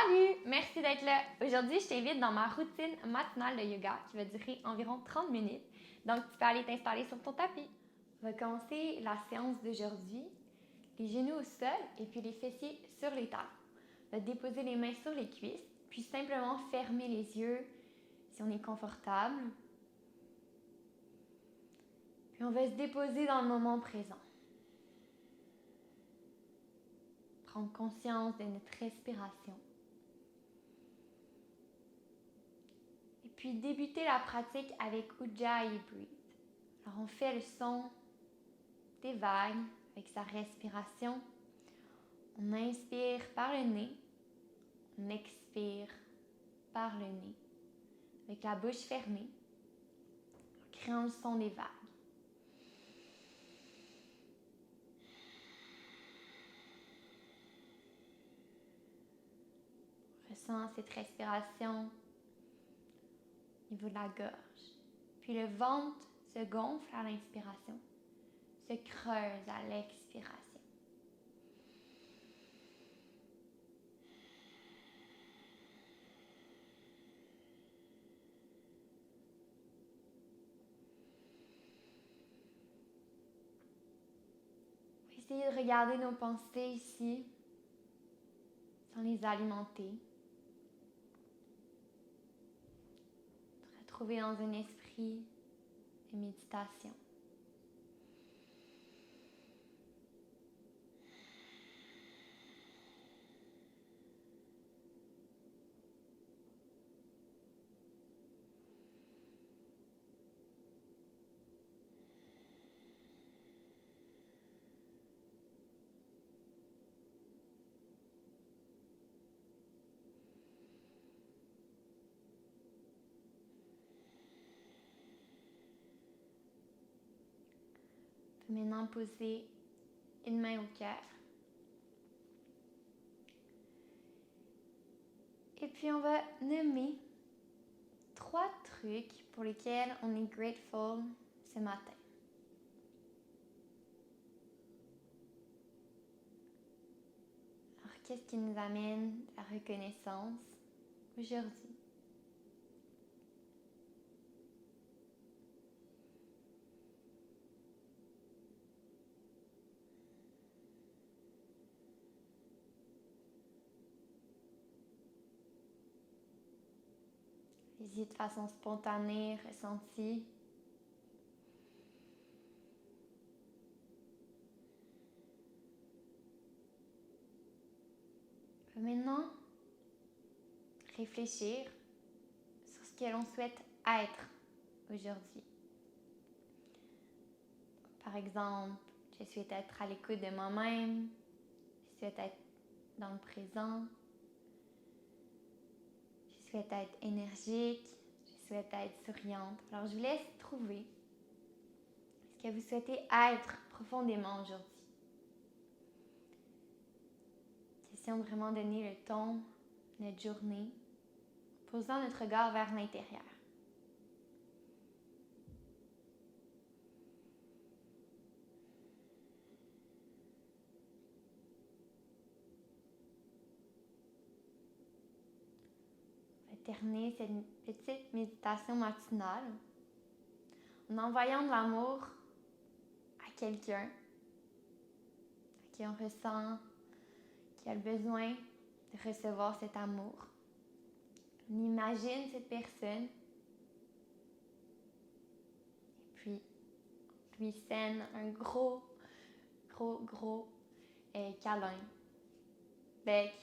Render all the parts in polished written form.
Salut! Merci d'être là. Aujourd'hui, je t'invite dans ma routine matinale de yoga qui va durer environ 30 minutes. Donc, tu peux aller t'installer sur ton tapis. On va commencer la séance d'aujourd'hui. Les genoux au sol et puis les fessiers sur les talons. On va déposer les mains sur les cuisses, puis simplement fermer les yeux si on est confortable. Puis on va se déposer dans le moment présent. Prendre conscience de notre respiration. Et puis débuter la pratique avec Ujjayi Breathe. Alors on fait le son des vagues avec sa respiration. On inspire par le nez, on expire par le nez, avec la bouche fermée, en créant le son des vagues. On ressent cette respiration au niveau de la gorge. Puis le ventre se gonfle à l'inspiration, se creuse à l'expiration. On va essayer de regarder nos pensées ici, sans les alimenter. De retrouver dans un esprit de méditation. On peut maintenant poser une main au cœur. Et puis on va nommer 3 trucs pour lesquels on est grateful ce matin. Alors qu'est-ce qui nous amène à la reconnaissance aujourd'hui? Allez-y de façon spontanée, ressentie. On peut maintenant réfléchir sur ce que l'on souhaite être aujourd'hui. Par exemple, je souhaite être à l'écoute de moi-même, je souhaite être dans le présent, je souhaite être énergique, je souhaite être souriante. Alors je vous laisse trouver ce que vous souhaitez être profondément aujourd'hui. Question de vraiment donner le ton de notre journée, posant notre regard vers l'intérieur. On va terminer cette petite méditation matinale en envoyant de l'amour à quelqu'un à qui on ressent qui a le besoin de recevoir cet amour. On imagine cette personne et puis on lui scène un gros câlin, bec,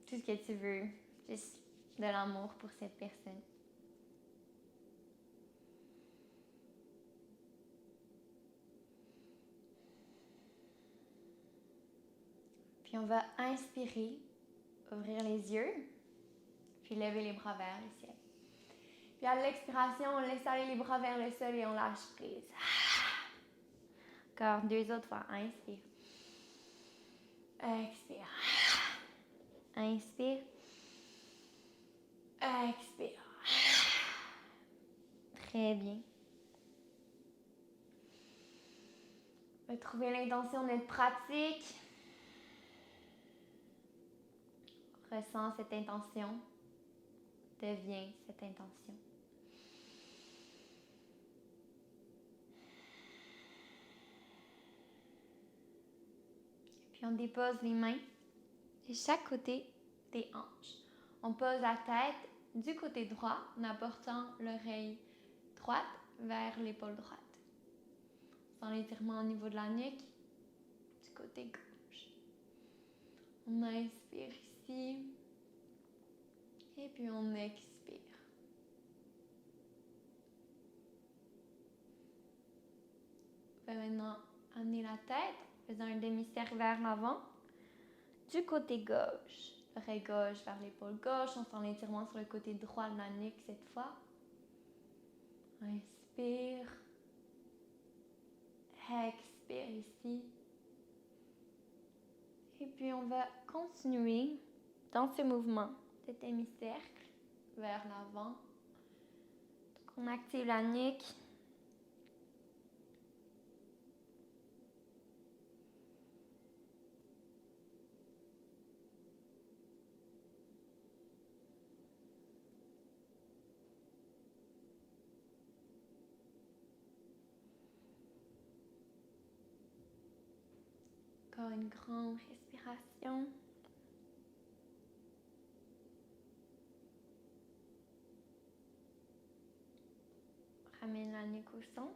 tout ce que tu veux, juste de l'amour pour cette personne. Puis on va inspirer, ouvrir les yeux, puis lever les bras vers le ciel. Puis à l'expiration, on laisse aller les bras vers le sol et on lâche prise. Encore 2 autres fois. Inspire. Expire. Inspire. Expire. Très bien. On va trouver l'intention de notre pratique. ressens cette intention, deviens cette intention. Puis on dépose les mains de chaque côté des hanches. On pose la tête du côté droit en apportant l'oreille droite vers l'épaule droite. Sans l'étirement au niveau de la nuque, du côté gauche. On inspire ici et puis on expire. On va maintenant amener la tête, faisant un demi-cercle vers l'avant, du côté gauche. L'oreille gauche vers l'épaule gauche, on sent l'étirement sur le côté droit de la nuque cette fois. Inspire. Expire ici. Et puis on va continuer dans ce mouvement de demi-cercle vers l'avant. Donc on active la nuque. Encore une grande respiration. Ramène la nuque au centre.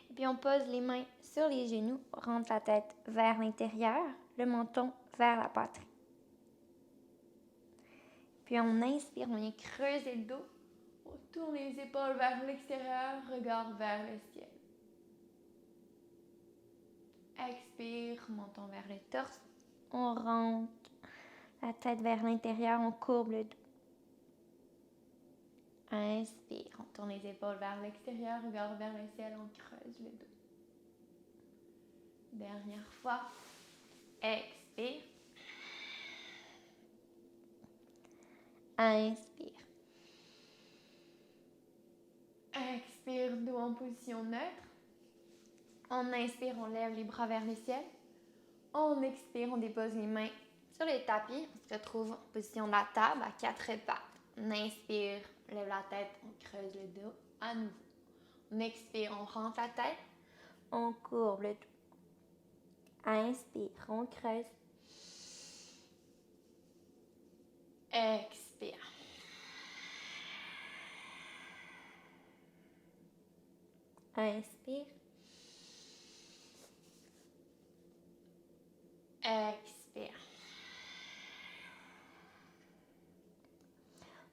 Et puis on pose les mains sur les genoux, rentre la tête vers l'intérieur, le menton vers la poitrine. Puis on inspire, on vient creuser le dos, on tourne les épaules vers l'extérieur, regard vers le ciel. Expire, menton vers le torse, on rentre la tête vers l'intérieur, on courbe le dos. Inspire, on tourne les épaules vers l'extérieur, regard vers le ciel, on creuse le dos. Dernière fois, expire. Inspire. Expire, dos en position neutre. On inspire, on lève les bras vers le ciel. On expire, on dépose les mains sur les tapis. On se retrouve en position de la table à 4 pattes. On inspire, on lève la tête, on creuse le dos à nouveau. On expire, on rentre la tête, on courbe le dos. Inspire, on creuse. Expire. Inspire. Expire.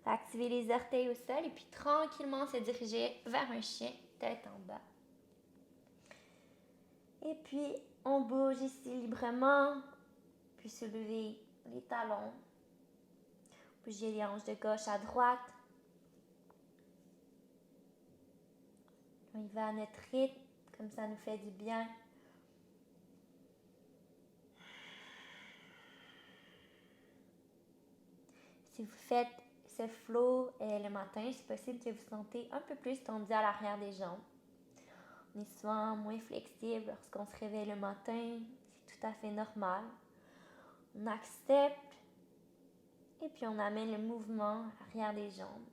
On va activer les orteils au sol et puis tranquillement se diriger vers un chien, tête en bas. Et puis, on bouge ici librement, puis soulever les talons. Bouger les hanches de gauche à droite. On y va à notre rythme, comme ça nous fait du bien. Si vous faites ce flow le matin, c'est possible que vous sentez un peu plus tendu à l'arrière des jambes. On est souvent moins flexible lorsqu'on se réveille le matin, c'est tout à fait normal. On accepte et puis on amène le mouvement à l'arrière des jambes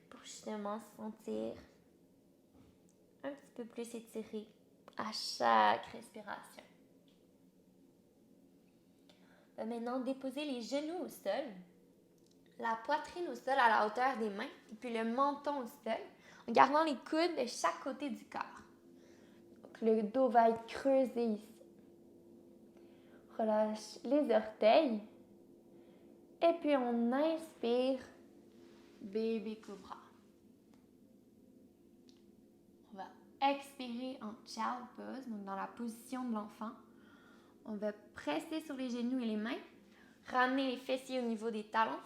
pour justement se sentir un petit peu plus étiré à chaque respiration. On va maintenant déposer les genoux au sol, la poitrine au sol à la hauteur des mains et puis le menton au sol en gardant les coudes de chaque côté du corps. Donc, le dos va être creusé ici. Relâche les orteils. Et puis on inspire, bébé cobra. On va expirer en child pose, donc dans la position de l'enfant. On va presser sur les genoux et les mains, ramener les fessiers au niveau des talons,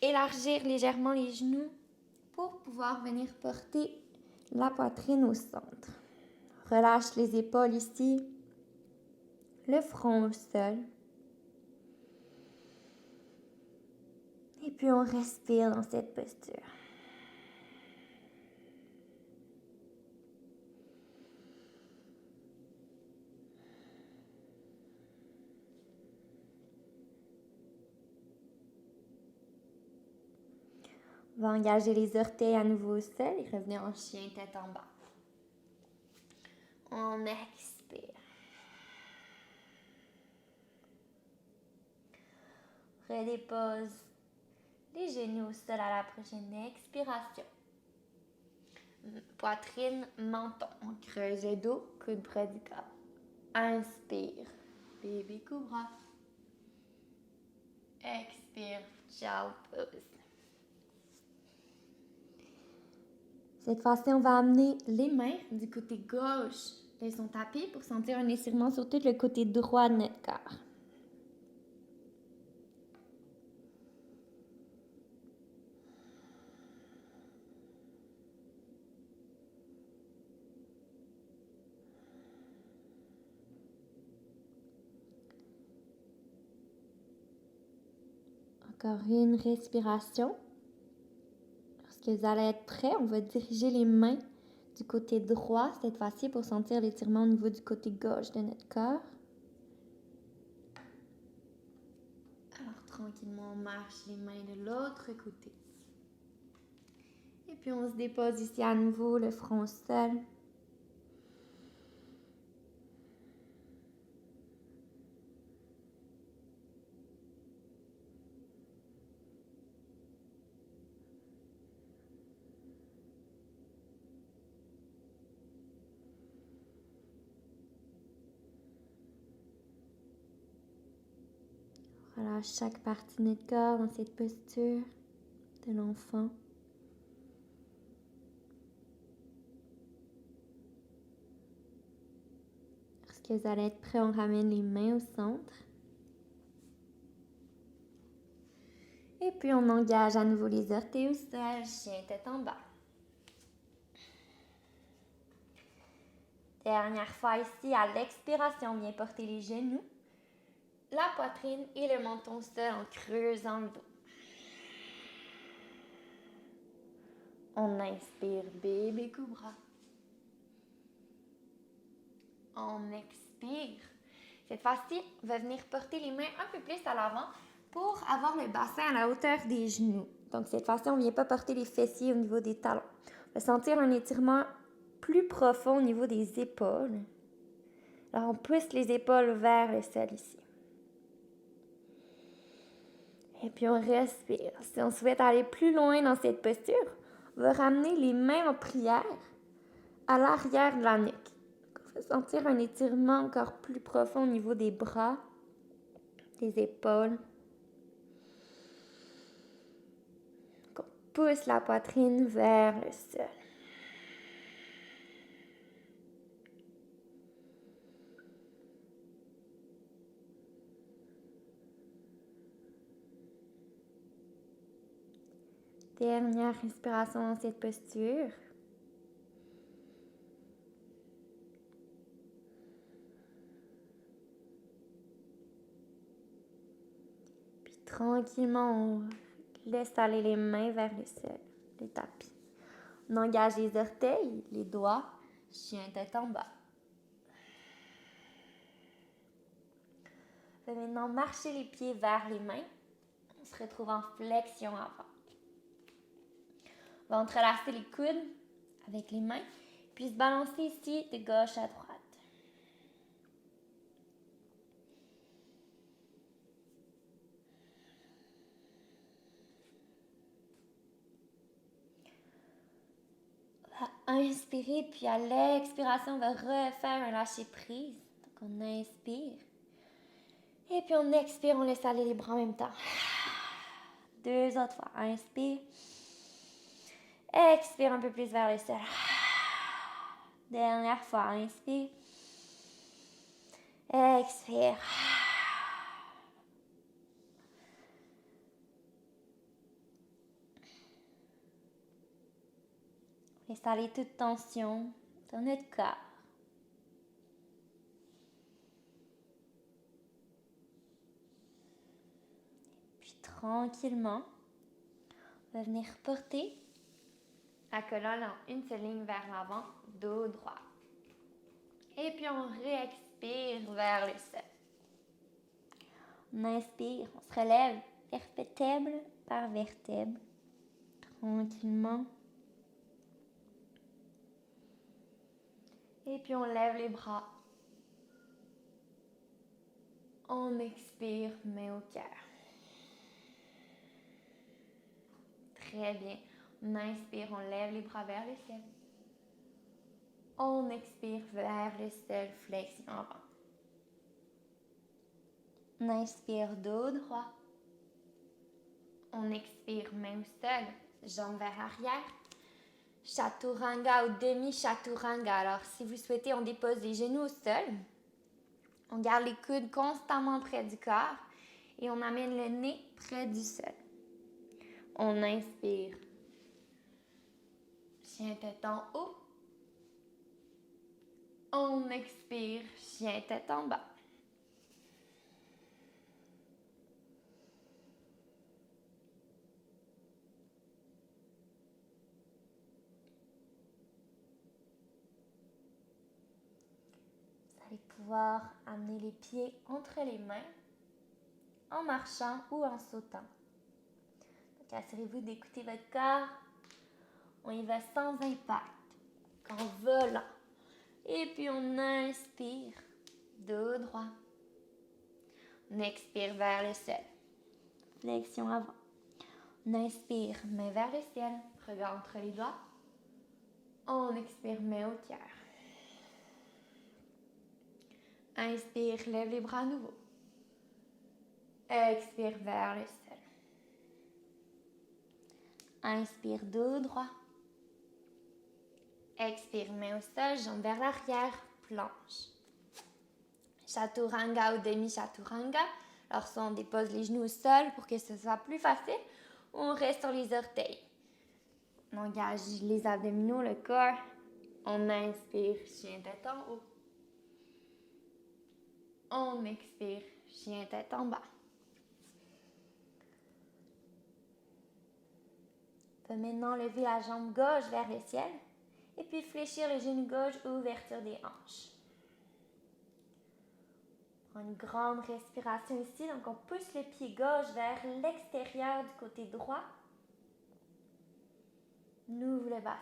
élargir légèrement les genoux pour pouvoir venir porter la poitrine au centre. Relâche les épaules ici, le front au sol. Et puis on respire dans cette posture. On va engager les orteils à nouveau au sol et revenir en chien tête en bas. On expire. Redépose les genoux au sol à la prochaine expiration. Poitrine, menton. On creuse le dos, coude près du corps. Inspire. Bébé cobra. Expire. Ciao, pause. Cette fois-ci, on va amener les mains du côté gauche de son tapis pour sentir un étirement sur tout le côté droit de notre corps. Encore une respiration. Lorsque vous allez être prêts, on va diriger les mains du côté droit cette fois-ci pour sentir l'étirement au niveau du côté gauche de notre corps. Alors tranquillement, on marche les mains de l'autre côté. Et puis on se dépose ici à nouveau, le front au sol. Relâche chaque partie de notre corps dans cette posture de l'enfant. Lorsque vous allez être prêts, on ramène les mains au centre. Et puis on engage à nouveau les orteils au sol, chien tête en bas. Dernière fois ici, à l'expiration, on vient porter les genoux, la poitrine et le menton au sol en creusant le dos. On inspire, bébé cobra. On expire. Cette fois-ci, on va venir porter les mains un peu plus à l'avant pour avoir le bassin à la hauteur des genoux. Donc cette fois-ci, on ne vient pas porter les fessiers au niveau des talons. On va sentir un étirement plus profond au niveau des épaules. Alors on pousse les épaules vers le sol ici. Et puis on respire. Si on souhaite aller plus loin dans cette posture, on va ramener les mains en prière à l'arrière de la nuque. On va sentir un étirement encore plus profond au niveau des bras, des épaules. On pousse la poitrine vers le sol. Dernière respiration dans cette posture. Puis tranquillement, on laisse aller les mains vers le sol, le tapis. On engage les orteils, les doigts, chien tête en bas. On va maintenant marcher les pieds vers les mains. On se retrouve en flexion avant. On va entrelacer les coudes avec les mains, puis se balancer ici de gauche à droite. On va inspirer, puis à l'expiration, on va refaire un lâcher prise. Donc on inspire. Et puis on expire, on laisse aller les bras en même temps. 2 autres fois. Inspire. Expire un peu plus vers le sol. Dernière fois. Inspire. Expire. Laisse aller toute tension dans notre corps. Puis tranquillement, on va venir porter la colonne en une seule ligne vers l'avant, dos droit. Et puis on réexpire vers le sol. On inspire, on se relève vertèbre par vertèbre. tranquillement. Et puis on lève les bras. On expire, main au cœur. Très bien. On inspire, on lève les bras vers le ciel. On expire vers le ciel, flexion avant. On inspire, dos droit. On expire, main au sol, jambes vers l'arrière. Chaturanga ou demi-chaturanga. Alors, si vous souhaitez, on dépose les genoux au sol. On garde les coudes constamment près du corps et on amène le nez près du sol. On inspire. Chien tête en haut. On expire. Chien tête en bas. Vous allez pouvoir amener les pieds entre les mains en marchant ou en sautant. Donc, assurez-vous d'écouter votre corps. On y va sans impact, en volant. Et puis on inspire, dos droit. On expire vers le ciel. Flexion avant. On inspire, main vers le ciel, regard entre les doigts. On expire, main au cœur. Inspire, lève les bras à nouveau. Expire vers le ciel. Inspire, dos droit. Expire, main au sol, jambes vers l'arrière, planche. Chaturanga ou demi-chaturanga. Alors, soit on dépose les genoux au sol pour que ce soit plus facile, ou on reste sur les orteils. On engage les abdominaux, le corps. On inspire, chien tête en haut. On expire, chien tête en bas. On peut maintenant lever la jambe gauche vers le ciel et puis fléchir le genou gauche ou ouverture des hanches. On prend une grande respiration ici, donc on pousse le pied gauche vers l'extérieur du côté droit. On ouvre le bassin.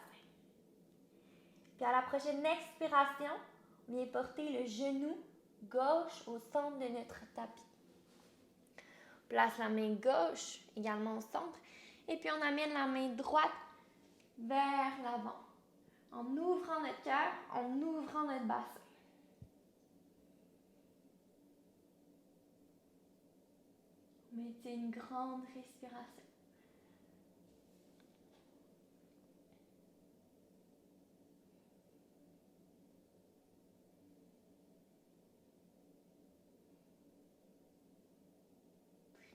Puis à la prochaine expiration, on vient porter le genou gauche au centre de notre tapis. On place la main gauche également au centre et puis on amène la main droite vers l'avant. En ouvrant notre cœur, en ouvrant notre bassin. Mettez une grande respiration.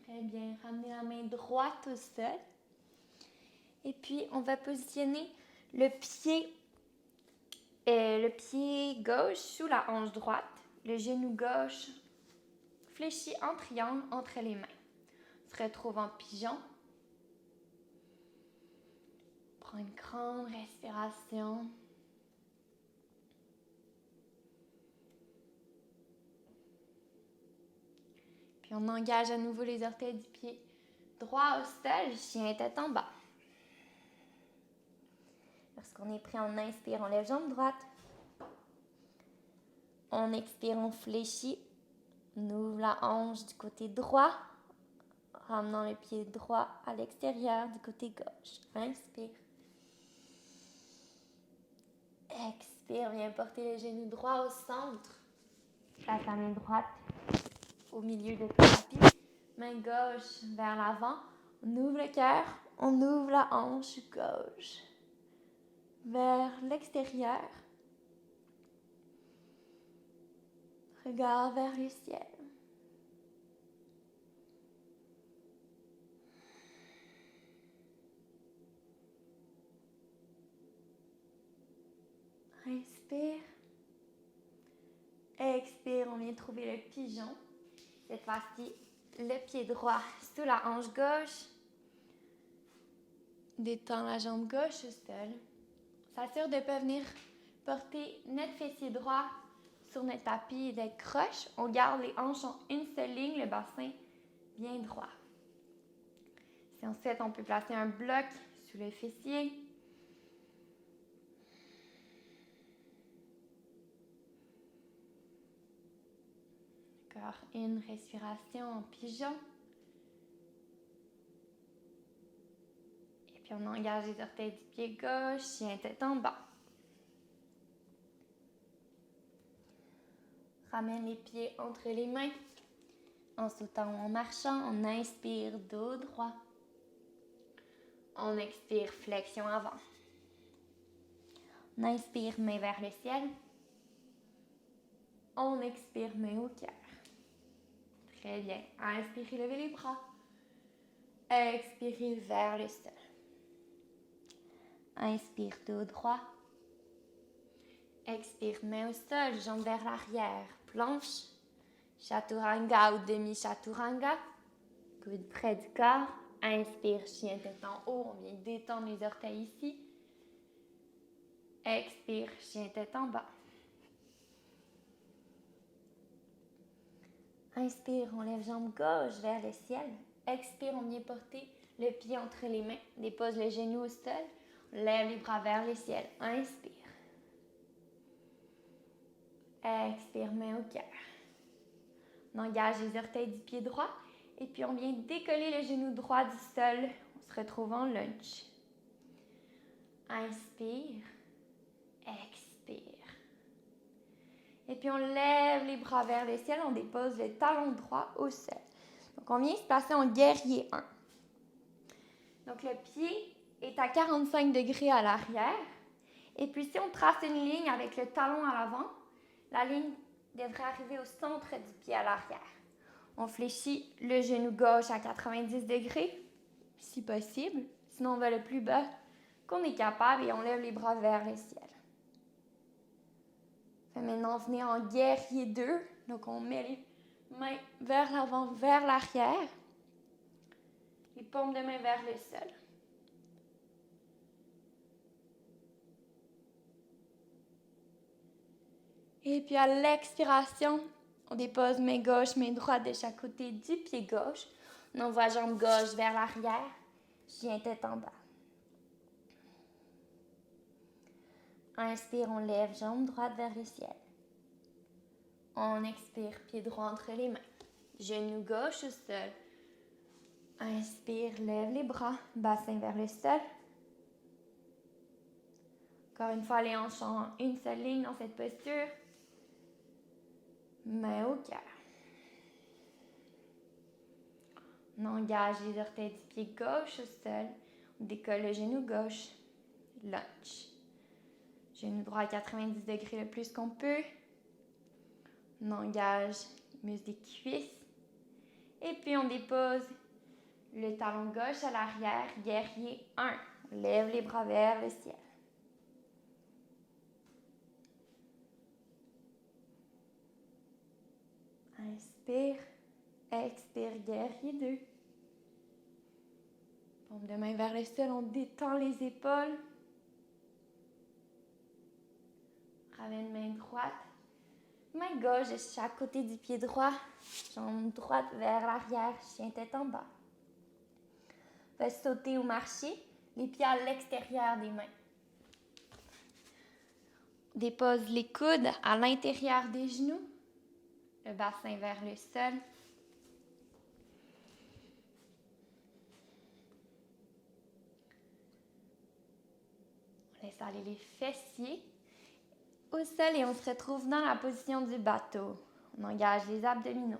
Très bien. Ramenez la main droite au sol. Et puis, on va positionner le pied gauche sous la hanche droite. Le genou gauche fléchi en triangle entre les mains. On se retrouve en pigeon. Prends une grande respiration. Puis on engage à nouveau les orteils du pied droit au sol, chien tête en bas. Lorsqu'on est prêt, on inspire, on lève jambe droite. On expire, on fléchit. On ouvre la hanche du côté droit, ramenant le pied droit à l'extérieur du côté gauche. Inspire. Expire, viens porter le genou droit au centre. Place la main droite au milieu de ton tapis. Main gauche vers l'avant. On ouvre le cœur, on ouvre la hanche gauche vers l'extérieur. Regard vers le ciel. Inspire. Expire, on vient trouver le pigeon. Cette fois-ci, le pied droit sous la hanche gauche. Détends la jambe gauche au sol. S'assure de ne pas venir porter notre fessier droit sur notre tapis et d'être croche. On garde les hanches en une seule ligne, le bassin bien droit. Si on souhaite, on peut placer un bloc sous le fessier. Encore une respiration en pigeon. Et puis on engage les orteils du pied gauche, chien tête en bas. Ramène les pieds entre les mains. En sautant ou en marchant, on inspire dos droit. On expire flexion avant. On inspire main vers le ciel. On expire main au cœur. Très bien. Inspirez, levez les bras. Expirez vers le sol. Inspire dos droit. Expire main au sol, jambes vers l'arrière. Planche. Chaturanga ou demi-chaturanga. Coude près du corps. Inspire, chien tête en haut. On vient détendre les orteils ici. Expire, chien tête en bas. Inspire, on lève jambe gauche vers le ciel. Expire, on vient porter le pied entre les mains. Dépose le genou au sol. On lève les bras vers le ciel. Inspire. Expire, main au cœur. On engage les orteils du pied droit. Et puis on vient décoller le genou droit du sol. On se retrouve en lunge. Inspire. Expire. Et puis on lève les bras vers le ciel. On dépose le talon droit au sol. Donc on vient se passer en guerrier 1. Donc le pied est à 45 degrés à l'arrière. Et puis si on trace une ligne avec le talon à l'avant, la ligne devrait arriver au centre du pied à l'arrière. On fléchit le genou gauche à 90 degrés, si possible. Sinon, on va le plus bas qu'on est capable et on lève les bras vers le ciel. Maintenant, venez en guerrier 2. Donc, on met les mains vers l'avant, vers l'arrière. Les paumes de main vers le sol. Et puis, à l'expiration, on dépose main gauche, main droite de chaque côté du pied gauche. On envoie jambe gauche vers l'arrière, chien tête en bas. Inspire, on lève jambe droite vers le ciel. On expire, pied droit entre les mains. Genou gauche au sol. Inspire, lève les bras, bassin vers le sol. Encore une fois, les hanches en une seule ligne dans cette posture. Main au cœur. On engage les orteils du pied gauche au sol. On décolle le genou gauche. Lunge. Genou droit à 90 degrés le plus qu'on peut. On engage les muscles des cuisses. Et puis on dépose le talon gauche à l'arrière. Guerrier 1. On lève les bras vers le ciel. Inspire. Expire, guerrier 2. Paume de main vers le sol, on détend les épaules. Ramène main droite. Main gauche de chaque côté du pied droit. Jambe droite vers l'arrière, chien tête en bas. On va sauter ou marcher, les pieds à l'extérieur des mains. Dépose les coudes à l'intérieur des genoux. Le bassin vers le sol. On laisse aller les fessiers au sol et on se retrouve dans la position du bateau. On engage les abdominaux.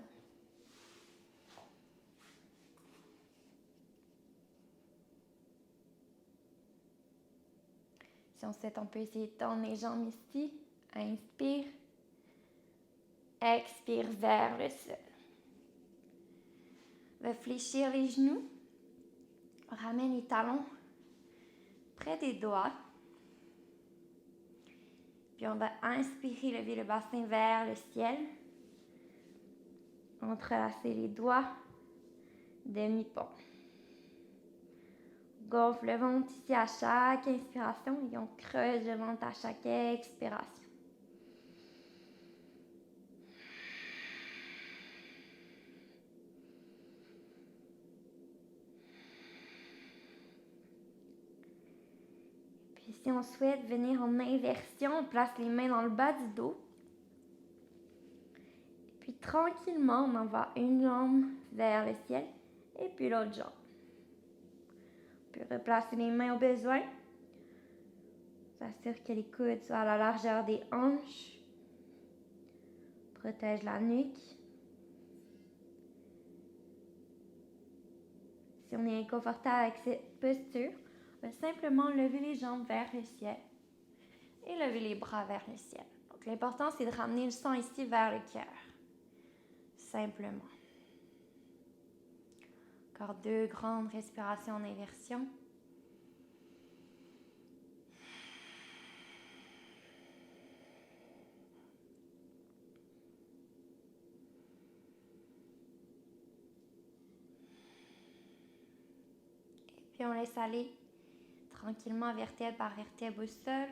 Si on souhaite, on peut essayer de tendre les jambes ici. Inspire. Expire vers le sol. On va fléchir les genoux. On ramène les talons près des doigts. Puis on va inspirer, lever le bassin vers le ciel. Entrelacer les doigts. Demi-pont. Gonfle le ventre ici à chaque inspiration et on creuse le ventre à chaque expiration. si on souhaite venir en inversion, on place les mains dans le bas du dos. Puis tranquillement, on envoie une jambe vers le ciel et puis l'autre jambe. On peut replacer les mains au besoin. On s'assure que les coudes soient à la largeur des hanches. Protège la nuque. Si on est inconfortable avec cette posture, on va simplement lever les jambes vers le ciel et lever les bras vers le ciel. Donc l'important, c'est de ramener le sang ici vers le cœur. Simplement. Encore 2 grandes respirations en inversion. Puis on laisse aller tranquillement vertèbre par vertèbre au sol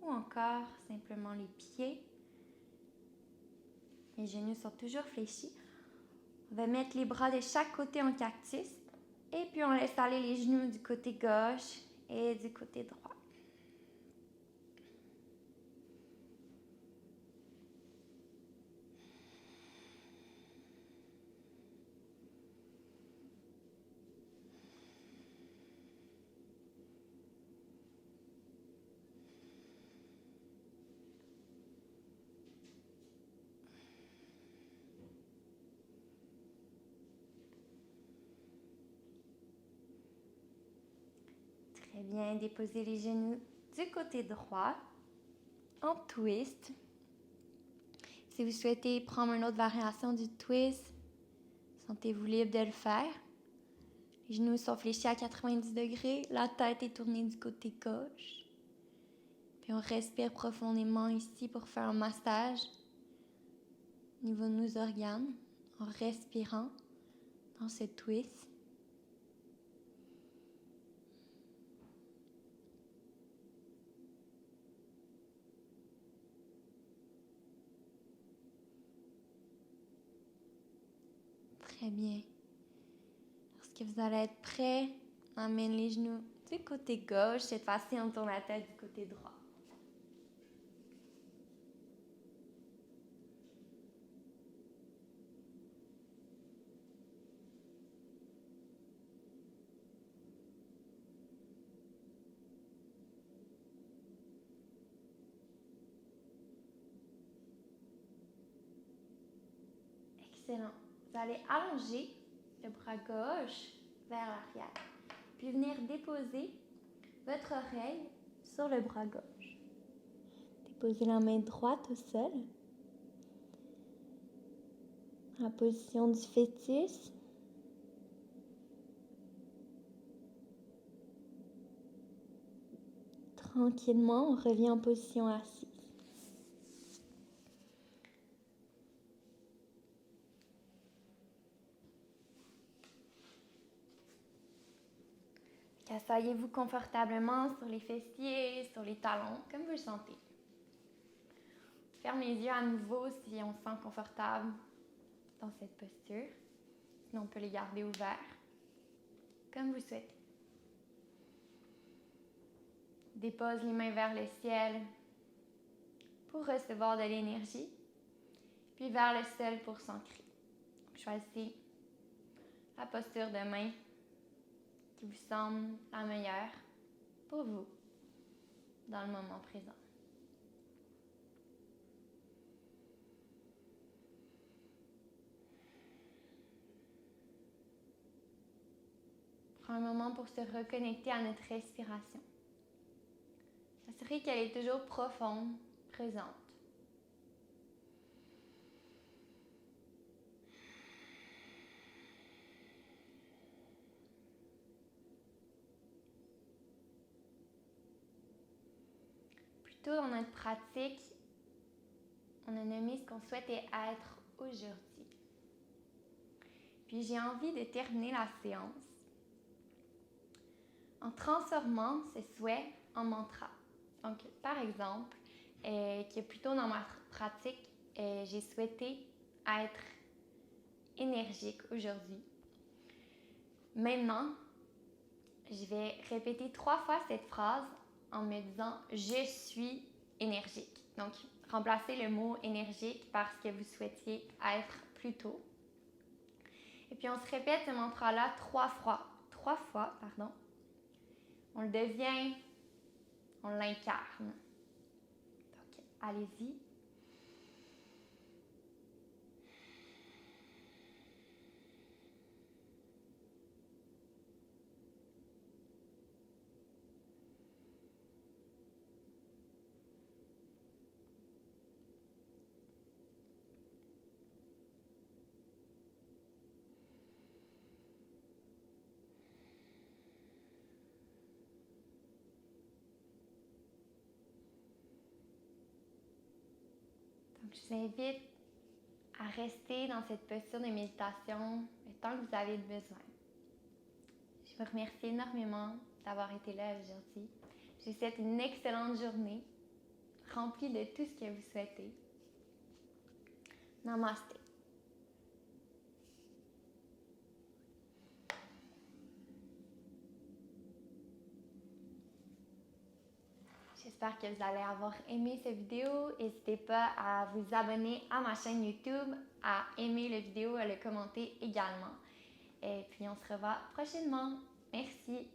ou encore simplement les pieds. Les genoux sont toujours fléchis. On va mettre les bras de chaque côté en cactus et puis on laisse aller les genoux du côté gauche et du côté droit. Très bien, déposez les genoux du côté droit en twist. Si vous souhaitez prendre une autre variation du twist, sentez-vous libre de le faire. Les genoux sont fléchis à 90 degrés, la tête est tournée du côté gauche. Puis on respire profondément ici pour faire un massage au niveau de nos organes en respirant dans ce twist. Très bien. Lorsque vous allez être prêt, on amène les genoux du côté gauche. Cette fois-ci, on tourne la tête du côté droit. Excellent. Vous allez allonger le bras gauche vers l'arrière, puis venir déposer votre oreille sur le bras gauche. Déposez la main droite au sol, en position du fœtus. Tranquillement, on revient en position assise. Asseyez-vous confortablement sur les fessiers, sur les talons, comme vous le sentez. Fermez les yeux à nouveau si on se sent confortable dans cette posture. Sinon, on peut les garder ouverts, comme vous souhaitez. Dépose les mains vers le ciel pour recevoir de l'énergie, puis vers le sol pour s'ancrer. Choisissez la posture de main qui vous semble la meilleure pour vous dans le moment présent. Prends un moment pour se reconnecter à notre respiration. S'assurer qu'elle est toujours profonde, présente. Plus tôt dans notre pratique, on a nommé ce qu'on souhaitait être aujourd'hui. Puis j'ai envie de terminer la séance en transformant ce souhait en mantra. Donc, par exemple, que plus tôt dans ma pratique, j'ai souhaité être énergique aujourd'hui. Maintenant, je vais répéter 3 fois cette phrase en me disant « Je suis énergique ». Donc, remplacez le mot « énergique » par ce que vous souhaitiez être plus tôt. Et puis, on se répète ce mantra-là 3 fois. On le devient, on l'incarne. Donc, allez-y. Donc, je vous invite à rester dans cette posture de méditation le temps que vous avez besoin. Je vous remercie énormément d'avoir été là aujourd'hui. Je vous souhaite une excellente journée, remplie de tout ce que vous souhaitez. Namasté. J'espère que vous allez avoir aimé cette vidéo. N'hésitez pas à vous abonner à ma chaîne YouTube, à aimer la vidéo, à le commenter également. Et puis on se revoit prochainement. Merci.